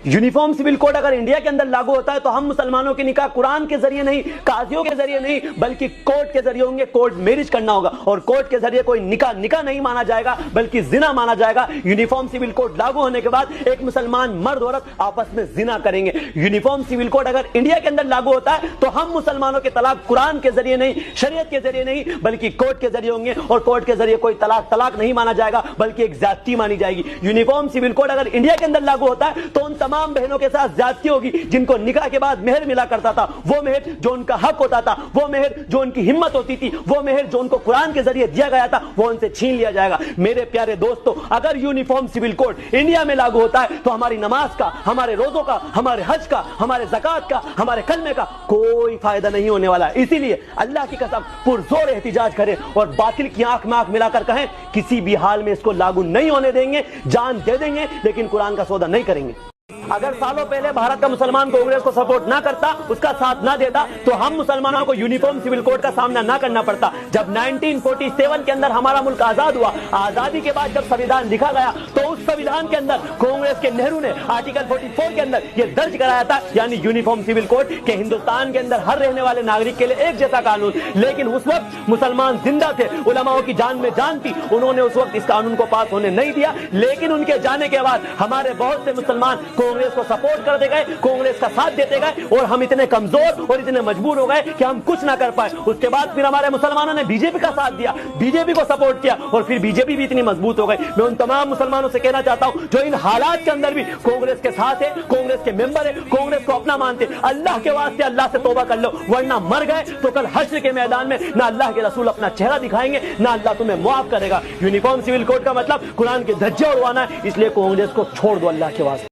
Uniform civil code अगर India के अंदर लागू होता है तो हम मुसलमानों के निकाह कुरान के जरिए नहीं, काजियों के जरिए नहीं, बल्कि कोर्ट के जरिए होंगे। कोर्ट मैरिज करना होगा और कोर्ट के जरिए कोई निकाह नहीं माना जाएगा बल्कि जिना माना जाएगा। यूनिफॉर्म सिविल कोड लागू होने के बाद एक मुसलमान मर्द औरत आपस में जिना करेंगे। यूनिफॉर्म सिविल कोड अगर इंडिया के अंदर लागू होता है तो हम मुसलमानों के तलाक कुरान के जरिए नहीं, शरीयत के जरिए नहीं, बल्कि कोर्ट के जरिए होंगे और कोर्ट के जरिए कोई तलाक नहीं माना जाएगा बल्कि एक ज्यादती मानी जाएगी। यूनिफॉर्म सिविल कोड अगर इंडिया के अंदर लागू होता है तो उन तमाम बहनों के साथ ज्यादती होगी जिनको निकाह के बाद मेहर मिला करता था, वो मेहर जो उनका हक होता था, वो मेहर जो उनकी हिम्मत होती थी, वो मेहर जो उनको कुरान के जरिए दिया गया था, वो उनसे छीन लिया जाएगा। मेरे प्यारे दोस्तों, अगर यूनिफॉर्म सिविल कोड इंडिया में लागू होता है तो हमारी नमाज का, हमारे रोजों का, हमारे हज का, हमारे ज़कात का, हमारे कलमे का कोई फायदा नहीं होने वाला है। इसीलिए अल्लाह की कसम पुरजोर एहतिजाज करें और बातिल की आंख में आंख मिलाकर कहें किसी भी हाल में इसको लागू नहीं होने देंगे, जान दे देंगे लेकिन कुरान का सौदा नहीं करेंगे। अगर सालों पहले भारत का मुसलमान कांग्रेस को सपोर्ट ना करता, उसका साथ ना देता, तो हम मुसलमानों को यूनिफॉर्म सिविल कोड का सामना ना करना पड़ता। जब 1947 के अंदर हमारा मुल्क आजाद हुआ, आजादी के बाद जब संविधान लिखा गया तो उस संविधान के अंदर कांग्रेस के नेहरू ने आर्टिकल 44 के अंदर यह दर्ज कराया था, यानी यूनिफॉर्म सिविल कोड के हिंदुस्तान के अंदर हर रहने वाले नागरिक के लिए एक जैसा कानून। लेकिन उस वक्त मुसलमान जिंदा थे, उलमाओं की जान में जान थी, उन्होंने उस वक्त इस कानून को पास होने नहीं दिया। लेकिन उनके जाने के बाद हमारे बहुत से मुसलमान कांग्रेस को सपोर्ट करते गए, कांग्रेस का साथ देते गए और हम इतने कमजोर और इतने मजबूर हो गए कि हम कुछ ना कर पाए। उसके बाद फिर हमारे मुसलमानों ने बीजेपी का साथ दिया, बीजेपी को सपोर्ट किया और फिर बीजेपी भी इतनी मजबूत हो गई। मैं उन तमाम मुसलमानों से कहना चाहता हूं जो इन हालात के अंदर भी कांग्रेस के साथ है, कांग्रेस के मेंबर है, कांग्रेस को अपना मानते, अल्लाह के वास्ते अल्लाह से तौबा कर लो, वरना मर गए तो कल हश्र के मैदान में ना अल्लाह के रसूल अपना चेहरा दिखाएंगे, ना अल्लाह तुम्हें मुआफ करेगा। यूनिफॉर्म सिविल कोड का मतलब कुरान के धज्जे उड़वाना है, इसलिए कांग्रेस को छोड़ दो अल्लाह के वास्ते।